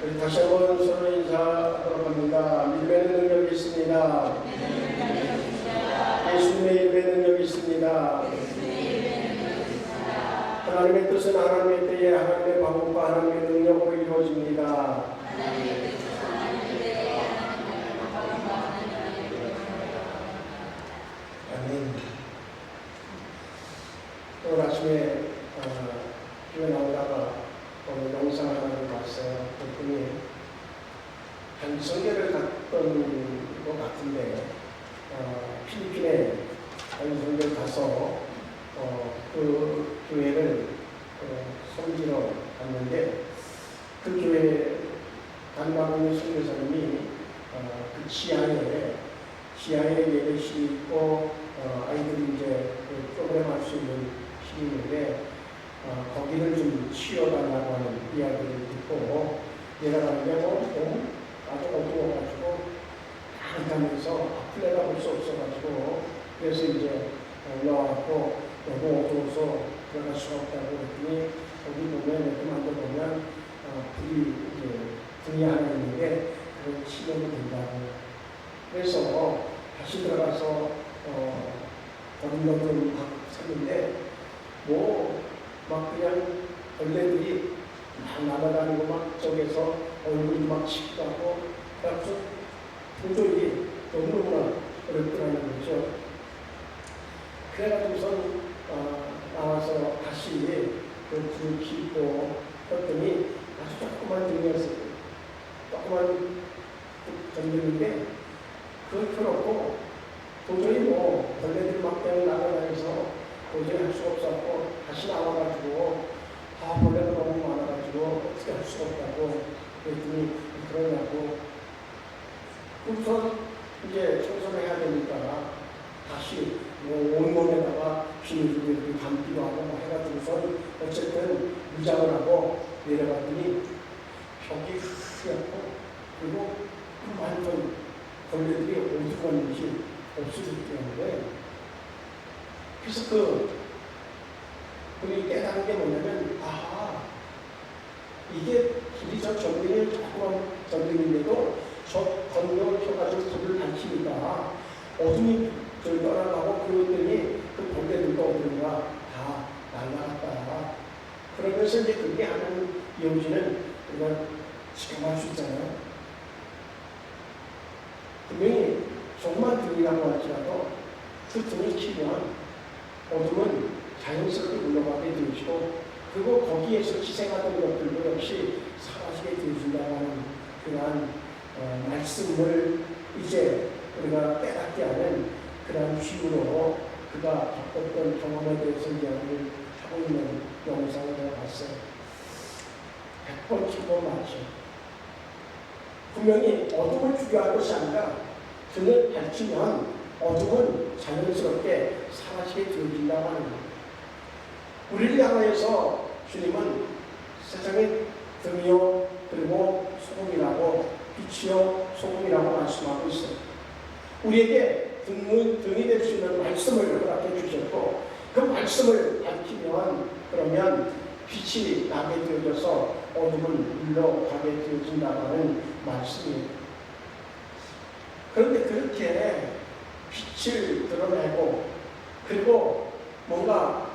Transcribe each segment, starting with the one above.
우리 다시 한번 서로 인사하도록 합니다. 믿음의 능력이 있습니다. 예수님의 이름의 능력이 있습니다. 하나님의 뜻은 하나님의 때에 하나님의 방법과 하나님의 능력으로 이루어집니다. 아멘. 오늘 아침에 교회 나오다가 오늘 영상 하나를 봤어요. 그분이 한 성교를 갔던 것 같은데 필리핀에 한 성교를 가서 그 교회를 섬기러 갔는데 그 교회 담당하고 있는 선교사님이 그 지하에 예배실이 있고 아이들이 이제 프로그램 할 수 있는 실인데 거기를 좀 치워달라고 하는 이야기를 듣고 내려가는데 아주 어두워가지고 가면서 앞을 내다볼 수 없어가지고 그래서 이제 올라왔고 너무 어두워서 들어갈 수가 없다고 했더니 거기 보면 이렇게 만져보면 불이 이제 등이 하나 있는데 그걸 치려면 된다고 그래서 다시 들어가서 어둠 막 샀는데 막 그냥 벌레들이 막 날아다니고 막 저기서 얼굴이 막 치기도 하고 그래서 도저히 너무너무나 어렵더라는 거죠. 그래가지고선 나와서 다시 그 불을 켜고 했더니 아주 조그만 등이었어요. 조그만 전등인데 그걸 켜놓고 도저히 벌레들이 막 그냥 날아다니면서 도저히 할 수가 없었고 다시 나와가지고 벌레가 너무 많아가지고 어떻게 할 수가 없다고 그랬더니 그러냐고 우선 이제 청소를 해야 되니까 다시 온몸에다가 비닐을 감기도 하고 해가지고서 어쨌든 무장을 하고 내려갔더니 벽이 흐렸고 그리고 그 많던 벌레들이 어디서 갔는지 없어졌다는데 그래서 그분이 깨달은 게 뭐냐면 이게 불이 저 전등이 조그만 전등인데도 저 전등을 켜가지고 불을 밝히니까 어둠이 떠나가고 그랬더니 그 벌레들도 어딘가 다 날아갔다. 그러면서 이제 그게 하는 여우지는 우리가 체험할 수 있잖아요. 분명히 조그만 등이라고 할지라도 그 등을 키면 어둠은 자연스럽게 물러가게 되어지고 그리고 거기에서 희생하던 것들도 역시 사라지게 되어준다는 그러한 말씀을 이제 우리가 깨닫게 하는 그러한 비유로 그가 겪었던 경험에 대해서 이야기를 하고 있는 영상을 제가 봤어요. 100번, 1000번 맞죠. 분명히 어둠을 주교할 것이 아니라 등을 밝히면 어둠은 자연스럽게 사라지게 되어진다고 하는 거예요. 우리를 향하여서 주님은 세상의 등이요 그리고 소금이라고 빛이요 소금이라고 말씀하고 있어요. 우리에게 등이 될 수 있는 말씀을 허락해 주셨고 그 말씀을 밝히면 그러면 빛이 나게 되어져서 어둠은 물러가게 되어진다고 하는 말씀이에요. 그런데 그렇게 빛을 드러내고 그리고 뭔가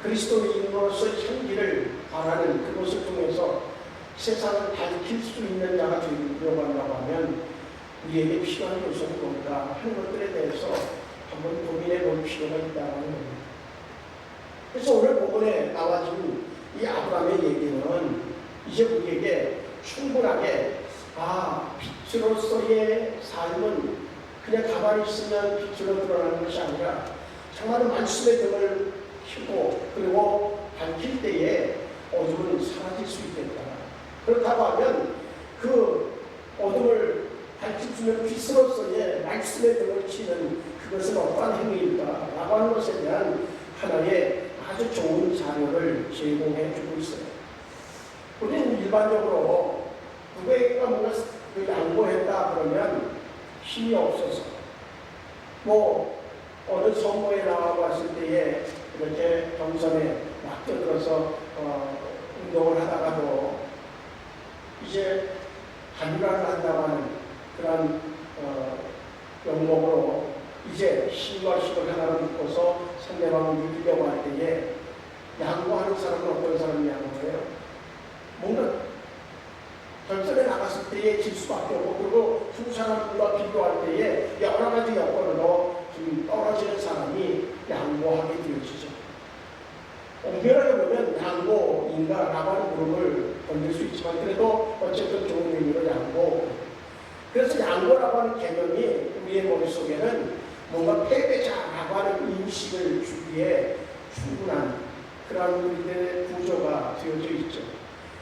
그리스도인으로서의 향기를 바라는 그것을 통해서 세상을 밝힐 수 있는 자가 되려고 한다고 하면 우리에게 필요한 요소는 뭔가 하는 것들에 대해서 한번 고민해 볼 필요가 있다는 겁니다. 그래서 오늘 본문에 나와준 이 아브라함의 얘기는 이제 우리에게 충분하게 빛으로서의 삶은 그냥 가만히 있으면 빛으로 드러나는 것이 아니라 정말 말씀의 등을 켜고 그리고 밝힐 때에 어둠은 사라질 수 있겠다. 그렇다고 하면 그 어둠을 밝힐 수 있는 빛으로서의 말씀의 등을 켜는 그것은 어떠한 행위일까? 라고 하는 것에 대한 하나의 아주 좋은 자료를 제공해 주고 있어요. 우리는 일반적으로 누구에게가 뭔가 양보했다 그러면 힘이 없어서 어느 선거에 나와봤을 때에 이렇게 경선에 막 뛰어들어서 운동을 하다가도 이제 자비라를 한다고 하는 그런 명목으로 이제 신과 식을 하나로 묶어서 상대방을 이기려고 할 때에 양보하는 사람은 어떤 사람이 양보해요? 뭔가 결선에 나갔을 때에 질 수밖에 없고, 그리고 두 사람과 비교할 때에 여러 가지 여건으로 좀 떨어지는 사람이 양보하게 되어지죠. 엄밀하게 보면 양보인가라고 하는 물음을 던질 수 있지만, 그래도 어쨌든 좋은 의미로 양보. 그래서 양보라고 하는 개념이 우리의 머릿속에는 뭔가 패배자라고 하는 인식을 주기에 충분한 그런 우리들의 구조가 되어져 있죠.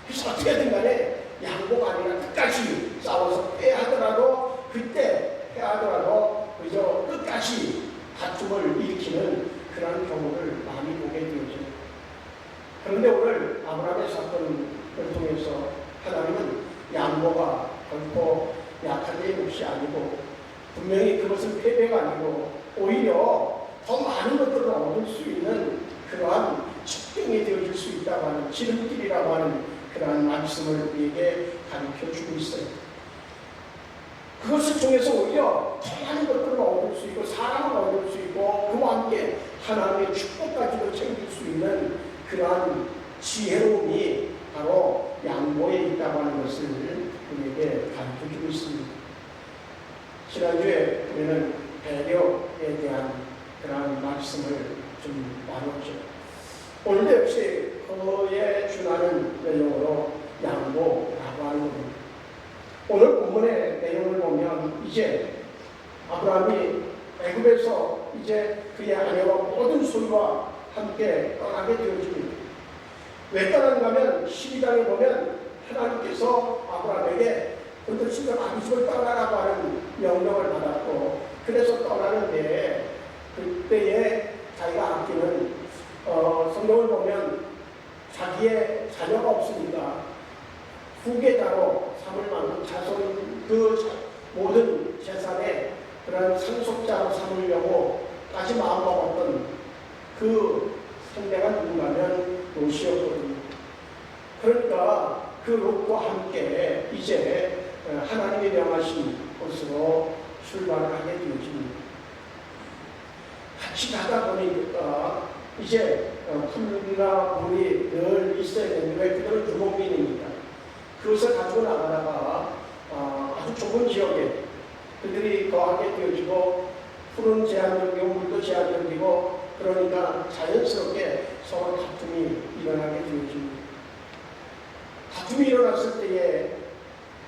그래서 어떻게든 간에 양보가 아니라 끝까지 싸워서 패하더라도, 그때 패하더라도 그저 끝까지 다툼을 일으키는 그런 경우를 많이 보게 되어져. 그런데 오늘 아브라함의 사건을 통해서 하나님은 양보가 결코 약한 자의 몫이 아니고, 분명히 그것은 패배가 아니고 오히려 더 많은 것들을 얻을 수 있는 그러한 측정이 되어질 수 있다고 하는, 지름길이라고 하는 그러한 말씀을 우리에게 가르쳐주고 있어요. 그것을 통해서 오히려 더 많은 것들을 얻을 수 있고, 사랑을 얻을 수 있고, 그와 함께 하나님의 축복까지도 챙길 수 있는 그러한 지혜로움이 바로 양보에 있다고 하는 것을 우리에게 가르쳐주고 있습니다. 지난주에 우리는 배려에 대한 그러한 말씀을 좀 나눴죠. 오늘도 역시 그에 준하는 내용으로 양보라고 하는 겁니다. 오늘 본문의 내용을 보면 이제 아브라함이 애굽에서 이제 그의 아내와 모든 소유와 함께 떠나게 되어집니다. 왜 떠나는가 하면 12장에 보면 하나님께서 아브라함에게 너도 지금 아비집을 떠나라고 하는 명령을 받았고, 그래서 떠나는데 그때에 자기가 아끼는 성경을 보면 자기의 자녀가 없으니까 후계자로 삼을 만큼 자손, 그 모든 재산에 그런 상속자로 삼으려고까지 마음먹었던 그 상대가 누군가면 롯이었거든요. 그러니까 그 롯과 함께 이제 하나님이 명하신 곳으로 출발을 하게 되어집니다. 같이 가다 보니까 이제 풀이나 물이 늘 있어야 되는데, 왜 그들은 유목민이니까 그것을 가지고 나가다가 아주 좁은 지역에 그들이 거하게 되어지고, 풀은 제한적이고 물도 제한적이고, 그러니까 자연스럽게 서로 다툼이 일어나게 되어집니다. 다툼이 일어났을 때에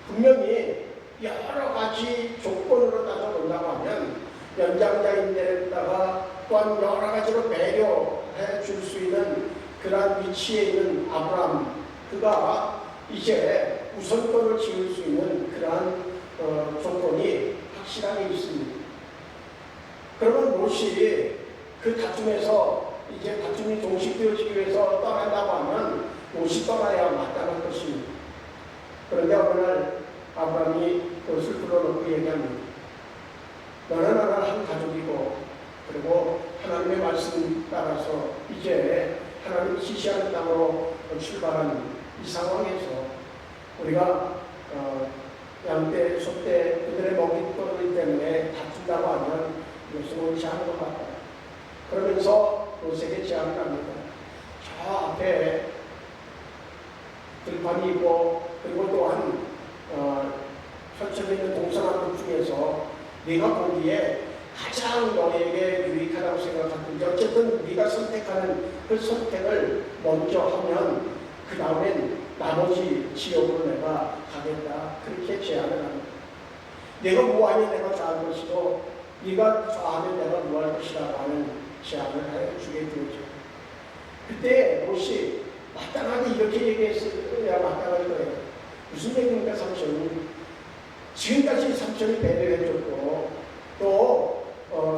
분명히 여러 가지 조건으로 따져본다고 하면 연장자인데다가 또한 여러 가지로 배려해 줄 수 있는 그러한 위치에 있는 아브라함, 그가 이제 우선권을 지을 수 있는 그러한 조건이 확실하게 있습니다. 그러면 롯이 그 다툼에서 이제 다툼이 종식되어지기 위해서 떠난다고 하면 롯이 떠나야 마땅할 것입니다. 그런데 어느 날 아브라함이 롯을 불러놓고 얘기합니다. 너는 나는 한 가족이고, 그리고 하나님의 말씀 따라서 이제 하나님이 지시하는 땅으로 출발한 이 상황에서 우리가 양떼, 소떼 그들의 먹잇거리 때문에 다툰다고 하면 이것은 옳지 않은 것 같다. 그러면서 롯에게 제안을 합니다. 저 앞에 들판이 있고, 그리고 또한 펼쳐져 있는 동산한 것 중에서 네가 보기에 가장 너에게 유익하다고 생각하는데, 어쨌든 네가 선택하는 그 선택을 먼저 하면 그 다음엔 나머지 지역으로 내가 가겠다. 그렇게 제안을 합니다. 내가 뭐하면 내가 좋아할 것이고, 네가 좋아하면 내가 뭐할 것이라고 하는 제안을 해주게 되죠. 그때 롯이 마땅하게 이렇게 얘기했어야 마땅할 거예요. 무슨 얘기입니까? 삼촌이 지금까지 삼촌이 배려해줬고, 또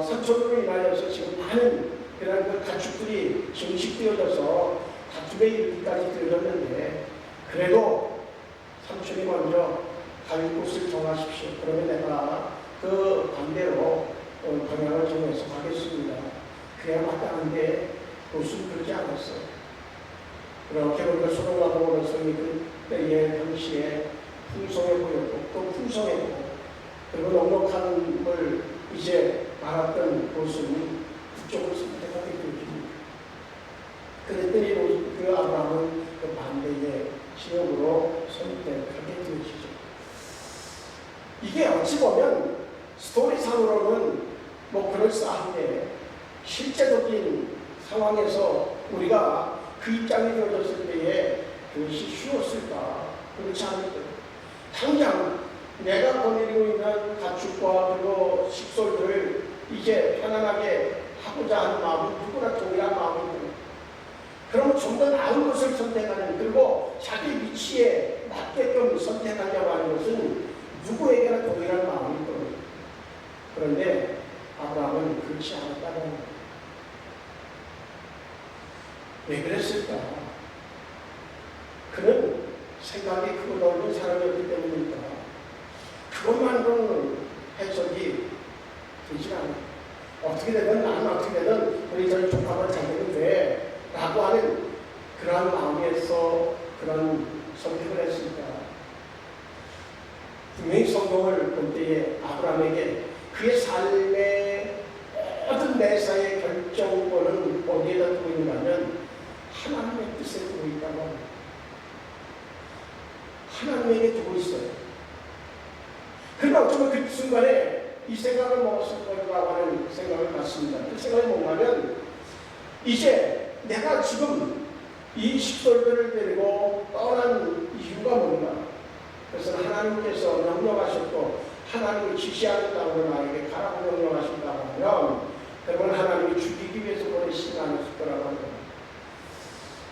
삼촌으로 인하여서 지금 많은 그런 그 가축들이 증식되어져서 다툼에 이르기까지 되었는데, 그래도 삼촌이 먼저 갈 곳을 정하십시오. 그러면 내가 그 반대로 방향을 정해서 가겠습니다. 그래야 마땅한데 롯은 그러지 않았어요. 그렇게 보니까 소돔과 고모라 성이 그때의 당시에 풍성해 보였고 또 풍성했고 그리고 넉넉함을 이제 말았던 곳은 그쪽을 선택하게 되어집니다. 그랬더니 그 아브라함은 그 반대의 지역으로 선택하게 되어지죠. 이게 어찌 보면 스토리상으로는 뭐 그럴싸한데 실제적인 상황에서 우리가 그 입장이 되어졌을 때에 그것이 쉬웠을까? 그렇지 않을까? 당장 내가 거느리고 있는 가축과 그리고 식솔들을 이제 편안하게 하고자 하는 마음은 누구나 동일한 마음입니다. 그러면 좀 더 나은 것을 선택하는 그리고 자기 위치에 맞게끔 선택하려고 하는 것은 누구에게나 동일한 마음일 겁니다. 그런데 아브라함은 그렇지 않았다는 거예요. 왜 그랬을까? 그는 생각이 크고 넓은 사람이었기 때문입니다. 그것만으로는 해석이 되지 않아요. 어떻게 되든 나는 어떻게 되든 우리 저희 조카만 잘 되면 돼 라고 하는 그러한 마음에서 그런 선택을 했을까? 분명히 성경을 볼 때에 아브라함에게 그의 삶의 모든 매사의 결정권은 어디에다 두고 있는가 하면 하나님의 뜻에 두고 있다고 합니다. 하나님에게 두고 있어요. 그러나 어쩌면 그 순간에 이 생각을 먹었을 거라고 하는 생각을 갖습니다. 그 생각이 뭔가면 이제 내가 지금 이 식솔들을 데리고 떠난 이유가 뭔가? 그래서 하나님께서 명령하셨고 하나님이 지시하셨다고 나에게 가라고 명령하신다고 하면 그러면 하나님이 죽이기 위해서 보내시지 않았을 거라고 합니다.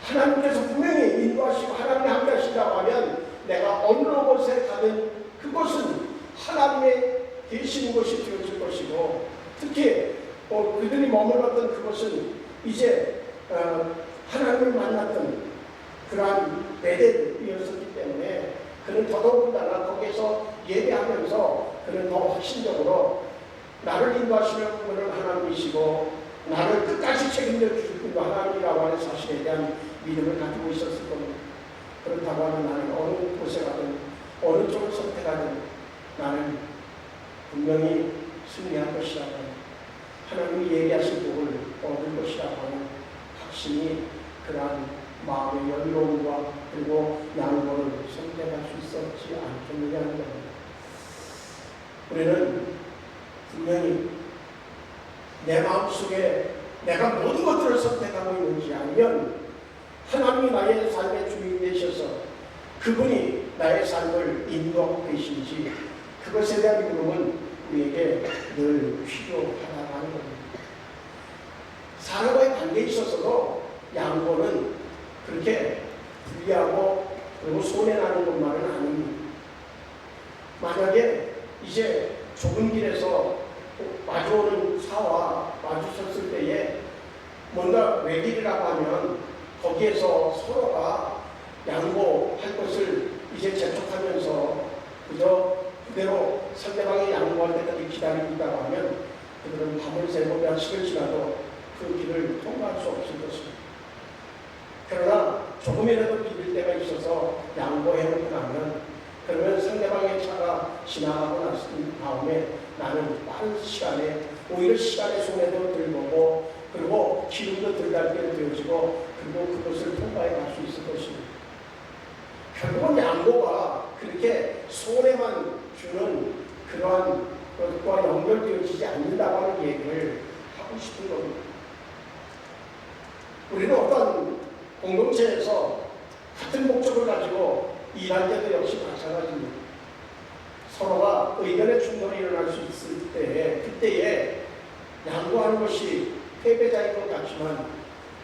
하나님께서 분명히 인도하시고 하나님이 함께 하신다고 하면 내가 어느 곳에 가든 그곳은 하나님의 계시는 곳이 되어질 것이고 특히 그들이 머물렀던 그곳은 이제 하나님을 만났던 그러한 베델이었기 때문에 그는 더더군다나 거기에서 예배하면서 그는 더 확신적으로 나를 인도하시는 분은 하나님이시고 나를 끝까지 책임져 주실 분도 하나님이라고 하는 사실에 대한 믿음을 가지고 있었을 겁니다. 그렇다고 하면 나는 어느 곳에 가든 어느 쪽을 선택하든 나는 분명히 승리할 것이라고 하나님이 얘기하신 복을 얻을 것이라고 하는 확신이 그러한 마음의 여유로움과 그리고 양보를 선택할 수 있었지 않겠느냐는 겁니다. 우리는 분명히 내 마음속에 내가 모든 것들을 선택하고 있는지 아니면 하나님이 나의 삶의 주인 되셔서 그분이 나의 삶을 인도하고 계신지 그것에 대한 믿음은 우리에게 늘 필요하다는 겁니다. 사람과의 관계에 있어서도 양보는 그렇게 불리하고 그리고 손해나는 것만은 아닙니다. 만약에 이제 좁은 길에서 마주오는 차와 마주쳤을 때에 뭔가 외길이라고 하면 거기에서 서로가 양보할 것을 이제 재촉하면서 그저 그대로 상대방이 양보할 때까지 기다리고 있다고 하면 그들은 밤을 새고 며칠을 지나도 그 길을 통과할 수 없을 것입니다. 그러나 조금이라도 비빌 때가 있어서 양보해놓고 나면 그러면 상대방의 차가 지나가고 났은 다음에 나는 빠른 시간에 오히려 시간의 손해도 덜 보고 그리고 기름도 덜 달게 되어지고 그리고 그것을 통과해 갈 수 있을 것입니다. 결국은 양보가 그렇게 손해만 주는 그러한 것과 연결되어지지 않는다고 하는 얘기를 하고 싶은 겁니다. 우리는 어떤 공동체에서 같은 목적을 가지고 일할 때도 역시 마찬가지입니다. 서로가 의견의 충돌이 일어날 수 있을 때에 그때에 양보하는 것이 패배자인 것 같지만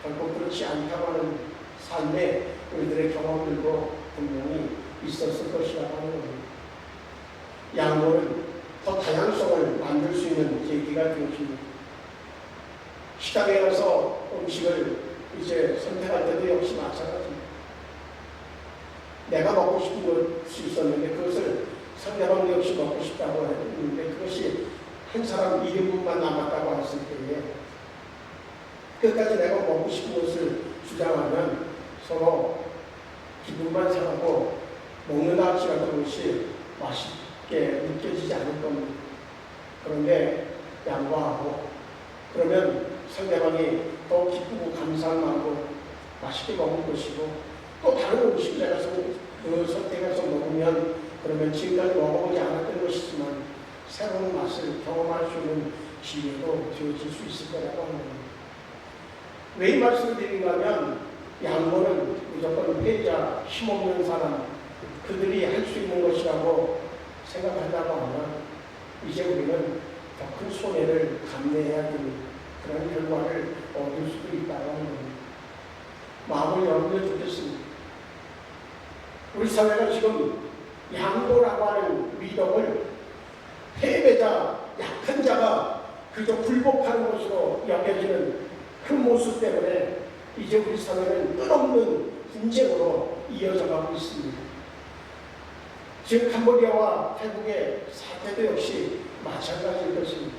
결국 그렇지 않다고 하는 삶의 우리들의 경험들도 분명히 있었을 것이라고 하는 겁니다. 양보는 더 다양성을 만들 수 있는 계기가 되어집니다. 식당에 가서 음식을 이제 선택할 때도 역시 마찬가지입니다. 내가 먹고 싶은 것이 있었는데 그것을 상대방도 역시 먹고 싶다고 했는데 그것이 한 사람 1인분만 남았다고 했을 때에 끝까지 내가 먹고 싶은 것을 주장하면 서로 기분만 상하고 먹는다 할지라도 그것이 맛있게 느껴지지 않을 겁니다. 그런데 양보하고 그러면 상대방이 더 기쁘고 감사한 마음으로 맛있게 먹을 것이고 또 다른 음식을 내가 그 선택해서 먹으면 그러면 지금까지 먹어보지 않았던 것이지만 새로운 맛을 경험할 수 있는 기회도 되어질 수 있을 거라고 합니다. 왜 이 말씀을 드리는가 하면 양보는 무조건 패자, 힘없는 사람 그들이 할 수 있는 것이라고 생각한다고 하면 이제 우리는 더 큰 손해를 감내해야 되는 그런 결과를 얻을 수도 있다고 하는 겁니다. 마음을 열면 좋겠습니다. 우리 사회가 지금 양보라고 하는 미덕을 패배자, 약한 자가 그저 굴복하는 것으로 여겨지는 그 모습 때문에 이제 우리 사회는 끝없는 분쟁으로 이어져 가고 있습니다. 지금 캄보디아와 태국의 사태도 역시 마찬가지일 것입니다.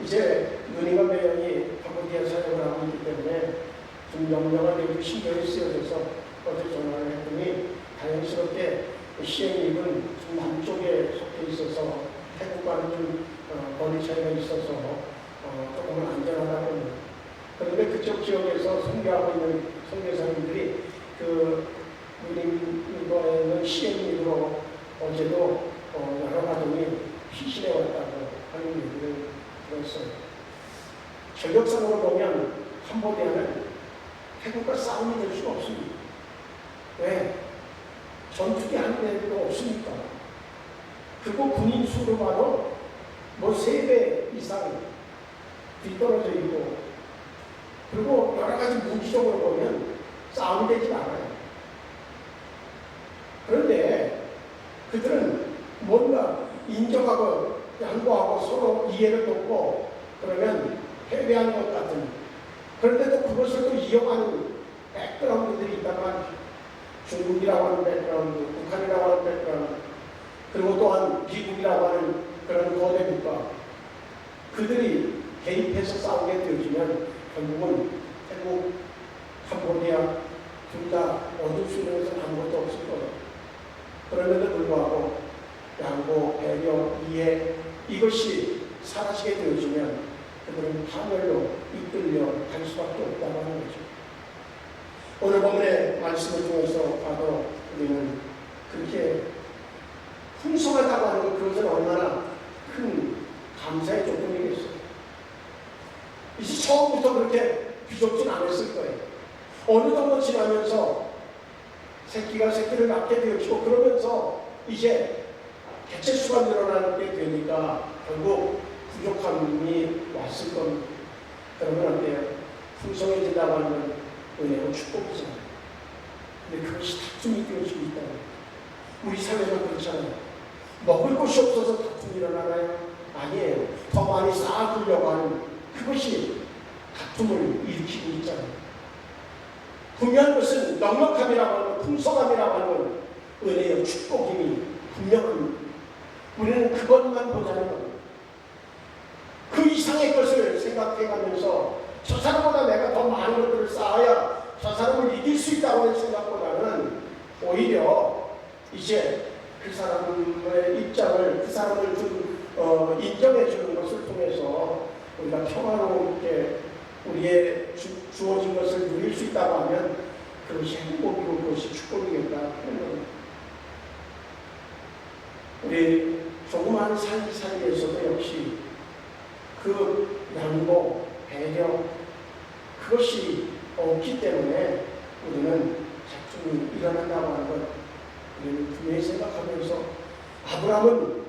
이제 누니가 매연이 캄보디아 사역을 하고 있기 때문에 좀 명령한 신경이 쓰여져서 어제 전화를 했더니 다행스럽게 시행립은 좀 남쪽에 속해 있어서 태국과는 좀 거리 차이가 있어서 조금은 안전하다고 합니다. 그런데 그쪽 지역에서 선교하고 있는 선교사님들이 그 누님과에는 시행립으로 어제도 여러 가정이 피신해 왔다고 하는 얘기를 들었어요. 전력상으로 보면 캄보디아는 태국과 싸움이 될 수가 없습니다. 왜? 전투기 한 대도 없으니까. 그리고 군인 수로 봐도 뭐 3배 이상 뒤떨어져 있고, 그리고 여러 가지 무기적으로 보면 싸움이 되지 않아요. 그런데 그들은 뭔가 인정하고 양보하고 서로 이해를 돕고 그러면 패배하는 것 같은, 그런데도 그것을 또 이용하는 백그라운드들이 있단 말이죠. 중국이라고 하는 백그라운드, 북한이라고 하는 백그라운드, 그리고 또한 미국이라고 하는 그런 거대 국가, 그들이 개입해서 싸우게 되어지면 결국은 태국, 캄보디아 둘 다 얻을 수 있는 것은 아무것도 없을 거예요. 그럼에도 불구하고 양보, 배려, 이해 이것이 사라지게 되어지면 그들은 파멸로 이끌려 갈 수밖에 없다고 하는 거죠. 오늘 본문의 말씀을 통해서 봐도 우리는 그렇게 풍성하다고 하는 것, 그것은 얼마나 큰 감사의 조건이겠어요. 이제 처음부터 그렇게 비좁진 않았을 거예요. 어느 정도 지나면서 새끼가 새끼를 낳게 되어지고 그러면서 이제 개체수가 늘어나게 되니까 결국 부족함이 왔을 겁니다. 그러면 어때요? 풍성해진다고 하는 은혜로 축복이잖아요. 근데 그것이 다툼이 되어지고 있다는 거예요. 우리 사회가 그렇잖아요. 먹을 것이 없어서 다툼이 일어나나요? 아니에요. 더 많이 쌓아두려고 하는 그것이 다툼을 일으키고 있잖아요. 분명한 것은 넉넉함이라고 하는 풍성함이라고 하는 은혜의 축복임이 분명합니다. 우리는 그것만 보자는 겁니다. 그 이상의 것을 생각해가면서 저 사람보다 내가 더 많은 것들을 쌓아야 저 사람을 이길 수 있다고 하는 생각보다는 오히려 이제 그 사람의 입장을, 그 사람을 좀 인정해 주는 것을 통해서 우리가 평화롭게 우리의 주어진 것을 누릴 수 있다고 하면 그것이 행복이고 그것이 축복이겠다 하는 겁니다. 우리 조그마한 사이에서도 역시 그 양보, 배려 그것이 없기 때문에 우리는 다툼이 일어난다고 하는 것 우리는 분명히 생각하면서 아브라함은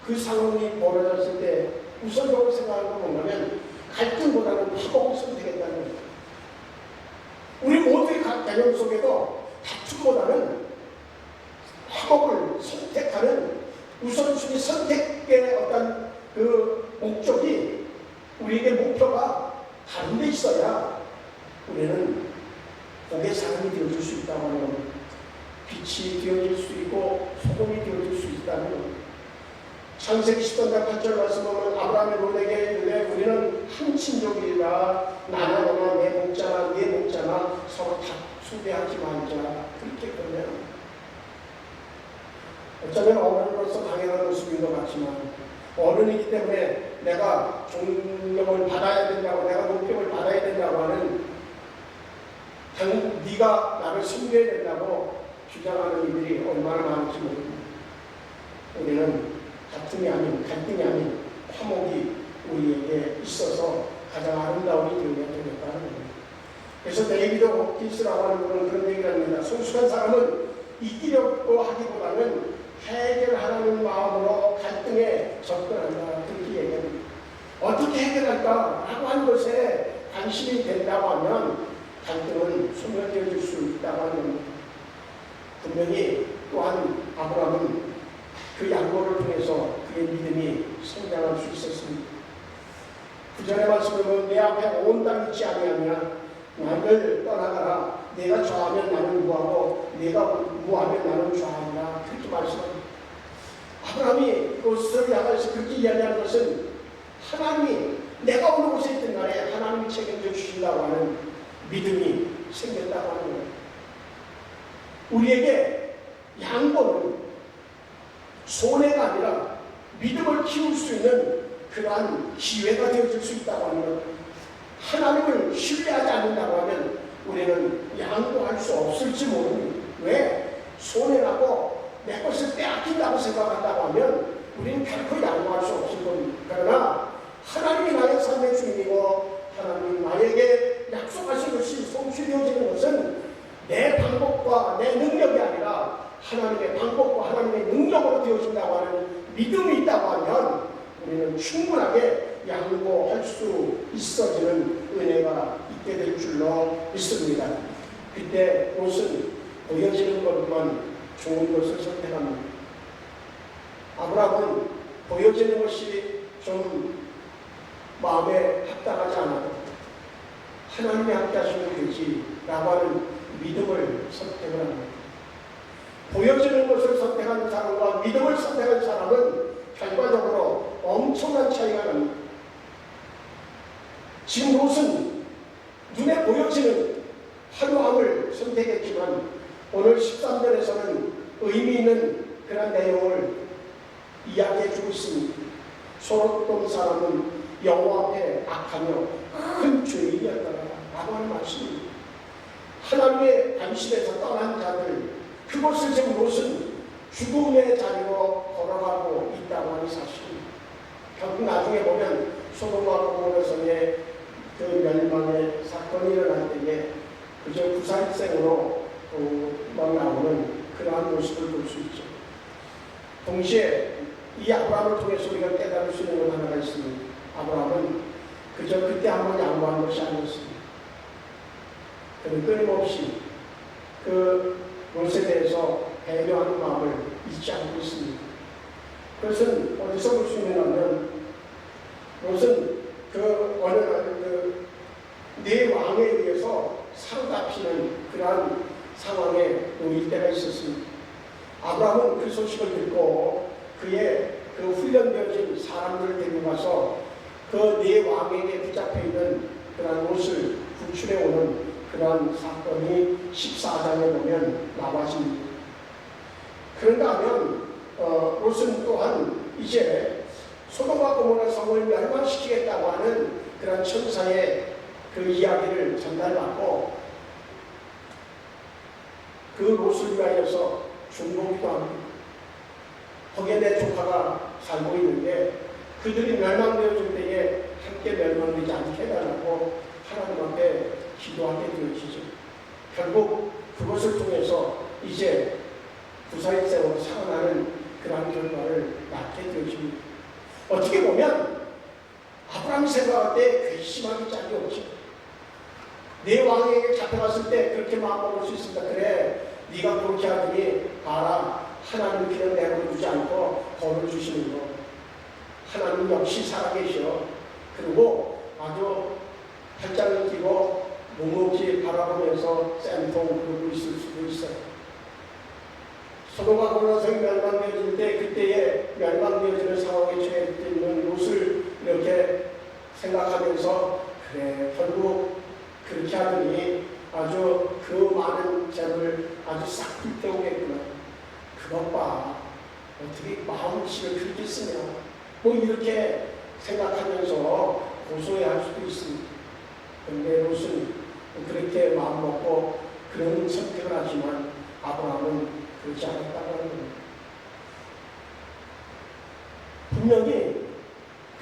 그 상황이 벌어졌을 때 우선적으로 생각하는 거 보면 갈등보다는 화목을 선택했다는 거예요. 우리 모두의 개념 속에도 다툼보다는 화목을 선택하는 우선순위 선택의 어떤 그 목적이 우리에게 목표가 다른 데 있어야 우리는 복의 사람이 되어줄 수 있다고 하는 겁니다. 빛이 되어질 수 있고 소금이 되어질 수 있다는 겁니다. 창세기 10장 8절 말씀 보면 아브라함이 롯에게 이르되 우리는 한 친족이라 나나 너나 내 목자나 네 목자나 서로 다투게 하지 말자. 그렇게 보면 어쩌면 어른으로서 당연한 모습인 것 같지만 어른이기 때문에 내가 존경을 받아야 된다고, 내가 높임을 받아야 된다고 하는, 네가 나를 섬겨야 된다고 주장하는 이들이 얼마나 많은지 모릅니다. 우리는 다툼이 아닌, 갈등이 아닌 화목이 우리에게 있어서 가장 아름다운 인연이 되겠다는 겁니다. 그래서 데이비드 홉킨스라고 하는 분은 그런 얘기를 합니다. 성숙한 사람은 이기려고 하기보다는 해결하라는 마음으로 갈등에 접근한다. 그렇게 얘기합니다. 어떻게 해결할까라고 하는 것에 관심이 된다고 하면 갈등은 소멸되어질 수 있다고 하는 겁니다. 분명히 또한 아브라함은 그 양보를 통해서 그의 믿음이 성장할 수 있었습니다. 구절의 말씀을 보면 내 앞에 온 땅이 있지 아니하냐, 나를 떠나가라. 내가 좌하면 나는 우하고 내가 우하면 나는 좌하리라. 그렇게 말씀합니다. 아브라함이 그것을 향해서 그렇게 이야기하는 것은 하나님이 내가 어느 곳에 있든 간에 하나님이 책임져 주신다고 하는 믿음이 생겼다고 하는 거예요. 우리에게 양보는 손해가 아니라 믿음을 키울 수 있는 그러한 기회가 되어질 수 있다고 하는 것. 하나님을 신뢰하지 않는다고 하면 우리는 양보할 수 없을지 모릅니다. 왜? 손해나고 내 것을 빼앗긴다고 생각한다고 하면 우리는 결코 양보할 수 없을 겁니다. 그러나 하나님이 나의 삶의 주인이고 하나님이 나에게 약속하신 것이 성취되어지는 것은 내 방법과 내 능력이 아니라 하나님의 방법과 하나님의 능력으로 되어진다고 하는 믿음이 있다고 하면 우리는 충분하게 양보할 수 있어지는 은혜가 있게 될 줄로 믿습니다. 그때 롯은 보여지는 것만 좋은 것을 선택합니다. 아브라함은 보여지는 것이 좀 마음에 합당하지 않아도 하나님이 함께 하시면 되지라고 하는 믿음을 선택을 합니다. 보여지는 것을 선택하는 사람과 믿음을 선택한 사람은 결과적으로 엄청난 차이가 납니다. 지금 롯은 눈에 보여지는 화려함을 선택했지만 오늘 13절에서는 의미 있는 그런 내용을 이야기해 주고 있습니다. 소돔 사람은 여호와 앞에 악하며 큰 죄인이었더라 라고 하는 말씀입니다. 하나님의 관심에서 떠난 자들, 그것을 지금 롯은 죽음의 자리로 걸어가고 있다고 하는 사실입니다. 결국 나중에 보면 소돔과 고모라성의 그 멸망의 사건이 일어날 때에 그저 구사일생으로 막 나오는 그러한 모습을 볼 수 있죠. 동시에 이 아브라함을 통해서 우리가 깨달을 수 있는 것 하나가 있습니다. 아브라함은 그저 그때 한번 양보한 것이 아니었습니다. 그는 끊임없이 그 롯에 대해서 배려하는 마음을 잊지 않고 있습니다. 그것은 어디서 볼 수 있느냐면 롯은 그 어느 날 네 왕에 의해서 사로잡히는 그러한 상황에 놓일 때가 있었습니다. 아브라함은 그 소식을 듣고 그의 그 훈련되어진 사람들을 데리고 가서 그 네 왕에게 붙잡혀 있는 그러한 롯을 구출해 오는 그러한 사건이 14장에 보면 나와집니다. 그런가 하면 롯은 또한 이제 소돔과 고모라 성을 멸망시키겠다고 하는 그런 천사의 그 이야기를 전달받고 그 롯을 위하여서 중보기도 합니다. 거기에 내 조카가 살고 있는데 그들이 멸망되어질 때에 함께 멸망되지 않게 해달라고 하나님 앞에 기도하게 되어지죠. 결국 그것을 통해서 이제 구사일생으로 살아나는 그러한 결과를 낳게 되어집니다. 어떻게 보면 아브라함이 생각할 때 괘씸하기 짝이 없죠. 네 왕에게 잡혀갔을 때 그렇게 마음먹을 수 있습니다. 그래, 네가 그렇게 하더니 알아, 하나님 그냥 내버려두지 않고 벌을 주시는 거. 하나님 역시 살아계셔. 그리고 아주 팔짱을 끼고 묵묵히 바라보면서 쌤통 그러고 있을 수도 있어요. 소돔과 고모라성이 멸망되어질 때 그때의 멸망되어지는 상황에 처해 있는 롯을 이렇게 생각하면서 그래, 결국 그렇게 하더니 아주 그 많은 재물을 아주 싹 불태우겠구나. 그것 봐. 어떻게 마음씨를 그렇게 쓰냐, 뭐 이렇게 생각하면서 고소해할 수도 있습니다. 그런데 롯은 그렇게 마음먹고 그런 선택을 하지만 아브라함은 그렇지 않았다는 겁니다. 분명히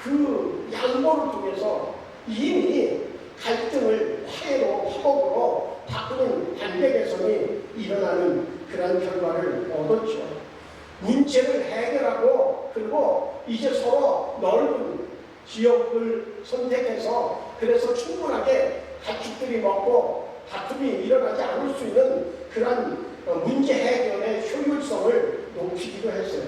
그 양보를 통해서 이미 갈등을 화해로 화목으로 바꾸는 반대 개선이 일어나는 그러한 결과를 얻었죠. 문제를 해결하고 그리고 이제 서로 넓은 지역을 선택해서 그래서 충분하게 가축들이 먹고 다툼이 일어나지 않을 수 있는 그러한 문제 해결의 효율성을 높이기도 했어요.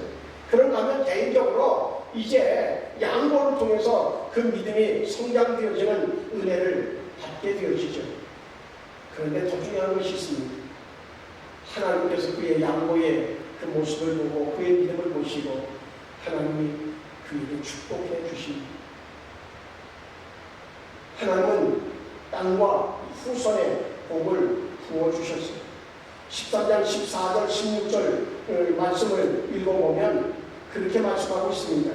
그런가 하면 개인적으로 이제 양보를 통해서 그 믿음이 성장되어지는 은혜를 받게 되어지죠. 그런데 더 중요한 것이 있습니다. 하나님께서 그의 양보의 그 모습을 보고 그의 믿음을 보시고 하나님이 그에게 축복해 주십니다. 하나님은 땅과 후손의 복을 부어주셨어요. 13장 14절 16절 말씀을 읽어보면 그렇게 말씀하고 있습니다.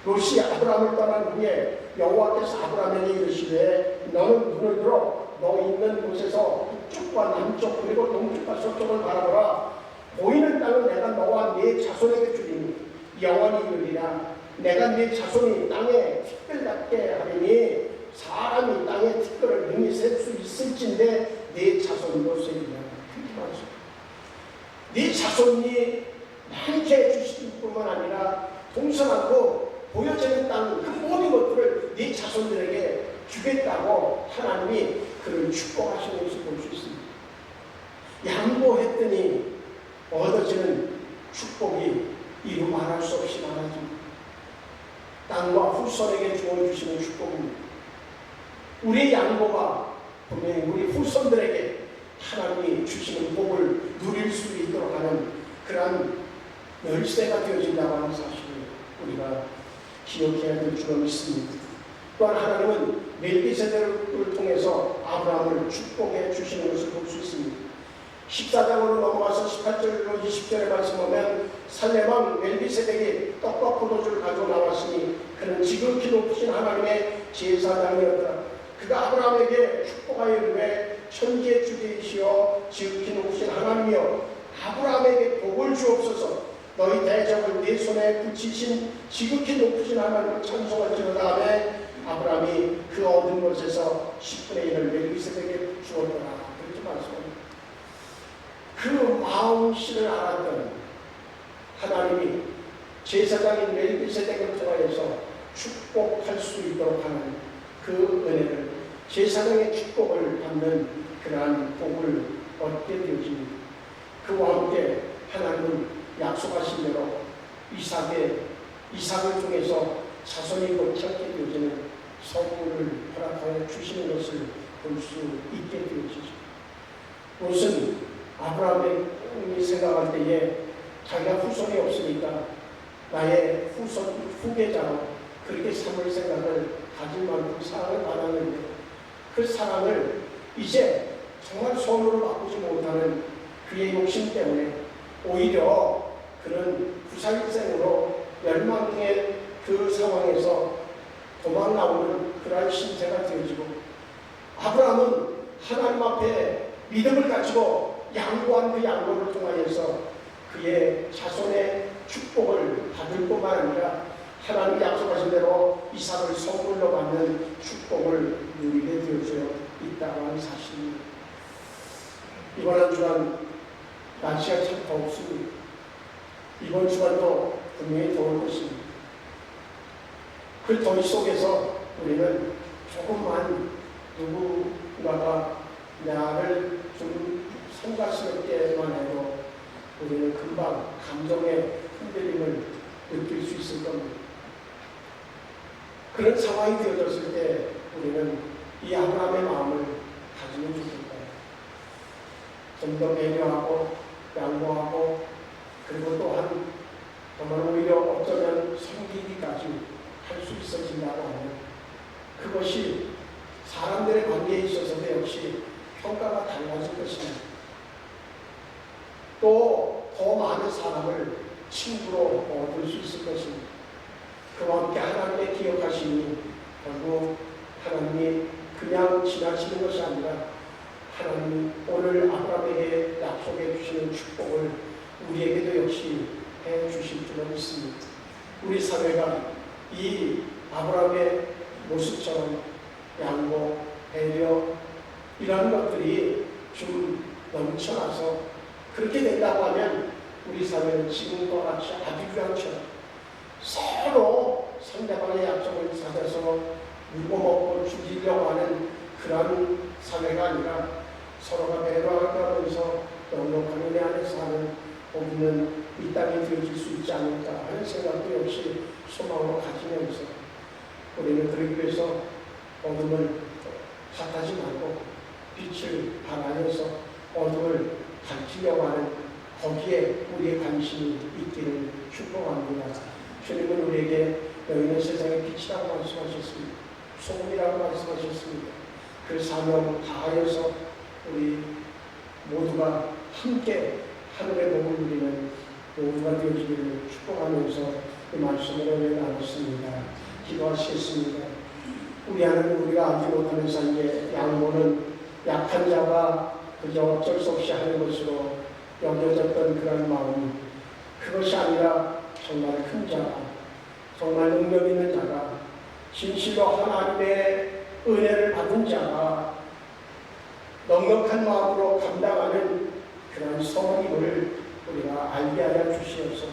롯이 아브라함을 떠난 후에 여호와께서 아브라함에게 이르시되 너는 눈을 들어 너 있는 곳에서 북쪽과 남쪽 그리고 동쪽과 서쪽을 바라보라. 보이는 땅은 내가 너와 네 자손에게 주리니 영원히 이르리라. 내가 네 자손이 땅에 티끌같게 하리니 사람이 땅의 티끌을 능히 셀 수 있을진데 네 자손도 세리라. 그렇게 말했습니다. 네 자손이 많게 해주실 뿐만 아니라 동서남북 보여지는 땅 그 모든 것들을 네 자손들에게 주겠다고 하나님이 그를 축복하시는 것을 볼 수 있습니다. 양보했더니 얻어지는 축복이 이루 말할 수 없이 많아집니다. 땅과 후손에게 주어주시는 축복입니다. 우리의 양보가 분명히 우리 후손들에게 하나님이 주시는 복을 누릴 수 있도록 하는 그러한 열쇠가 되어진다고 하는 사실을 우리가 기억해야 될 줄로 믿습니다. 또한 하나님은 멜기세덱을 통해서 아브라함을 축복해 주시는 것을 볼 수 있습니다. 14장으로 넘어가서 18절로 20절에 말씀하면 살레방 멜기세덱이 떡과 포도주를 가지고 나왔으니 그는 지극히 높으신 하나님의 제사장이었더라. 그가 아브라함에게 축복하여 이르되 천지의 주이시여 지극히 높으신 하나님이여 아브라함에게 복을 주옵소서. 너희 대적을 네 손에 붙이신 지극히 높으신 하나님을 찬송할지로다 하며 아브라함이 그 얻은 것에서 10분의 1을 멜기세덱에게 주었더라. 그렇게 말씀합니다. 그 마음씨를 알았던 하나님이 제사장인 멜기세덱을 통하여서 축복할 수 있도록 하는 그 은혜를 제사장의 축복을 받는 그러한 복을 얻게 되어집니다. 그와 함께 하나님은 약속하신 대로 이삭을 통해서 자손이 거창게 되어지는 선물을 허락하여 주시는 것을 볼 수 있게 되어지죠. 롯은 아브라함이 생각할 때에 자기가 후손이 없으니까 나의 후계자로 그렇게 삼을 생각을 가질 만큼 사랑을 받았는데 그 사랑을 이제 정말 손으로 바꾸지 못하는 그의 욕심 때문에 오히려 그는 부살생으로 멸망의 그 상황에서 도망 나오는 그러한 신세가 되어지고 아브라함은 하나님 앞에 믿음을 가지고 양보한 그 양보를 통하여서 그의 자손의 축복을 받을 뿐만 아니라 하나님이 약속하신 대로 이삭을 선물로 받는 축복을 누리게 되어져 있다고 하는 사실입니다. 이번 한 주간 날씨가 참 덥습니다. 이번 주간도 분명히 더울 것입니다. 그 더위 속에서 우리는 조금만 누군가가 나를 좀 성가스럽게만 해도 우리는 금방 감정의 흔들림을 느낄 수 있을 겁니다. 그런 상황이 되어졌을 때 우리는 이 아브라함의 마음을 가지면 좋겠다. 좀 더 배려하고 양보하고 그리고 또한 정말 오히려 어쩌면 섬기기까지 할 수 있어진다고 하면 그것이 사람들의 관계에 있어서도 역시 평가가 달라질 것입니다. 또 더 많은 사람을 친구로 얻을 수 있을 것입니다. 그와 함께 하나님의 기억하심이 결국 하나님이 그냥 지나치는 것이 아니라 하나님 오늘 아브라함에게 약속해 주시는 축복을 우리에게도 역시 해 주실 줄로 믿습니다. 우리 사회가 이 아브라함의 모습처럼 양보, 배려 이런 것들이 좀 넘쳐나서 그렇게 된다고 하면 우리 사회는 지금과 같이 아비규환처럼 서로 상대방의 약속을 찾아서 물고먹고 죽이려고 하는 그런 사회가 아니라 서로가 배려하면서 넉넉한 은혜 안에서 하는 복있는 이 땅이 되어질 수 있지 않을까 하는 생각도 역시 소망으로 가지면서 우리는 그러기 위해서 어둠을 탓하지 말고 빛을 발하여서 어둠을 밝히려고 하는 거기에 우리의 관심이 있기를 축복합니다. 주님은 우리에게 너희는 세상의 빛이라고 말씀하셨습니다. 소금이라고 말씀하셨습니다. 그 사명 다하여서 우리 모두가 함께 하늘의 복을 누리는 모두가 되어지기를 축복하면서 이 말씀을 나눴습니다. 기도하시겠습니다. 우리 하나님, 우리가 알지 못하는 사이에 양보는 약한 자가 그저 어쩔 수 없이 하는 것으로 여겨졌던 그런 마음, 그것이 아니라 정말 큰 자가, 정말 능력 있는 자가, 진실로 하나님의 은혜를 받은 자가 넉넉한 마음으로 감당하는 그런 성임을 우리가 알게 하여 주시옵소서.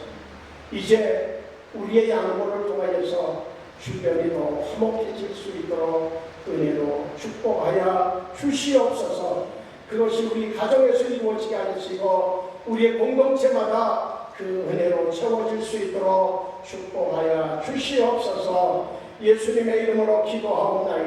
이제 우리의 양보를 통하여서 주변이 더 화목해질 수 있도록 은혜로 축복하여 주시옵소서. 그것이 우리 가정에서 이루어지게 하시고 우리의 공동체마다 그 은혜로 채워질 수 있도록 축복하여 주시옵소서. 예수님의 이름으로 기도하옵나이다.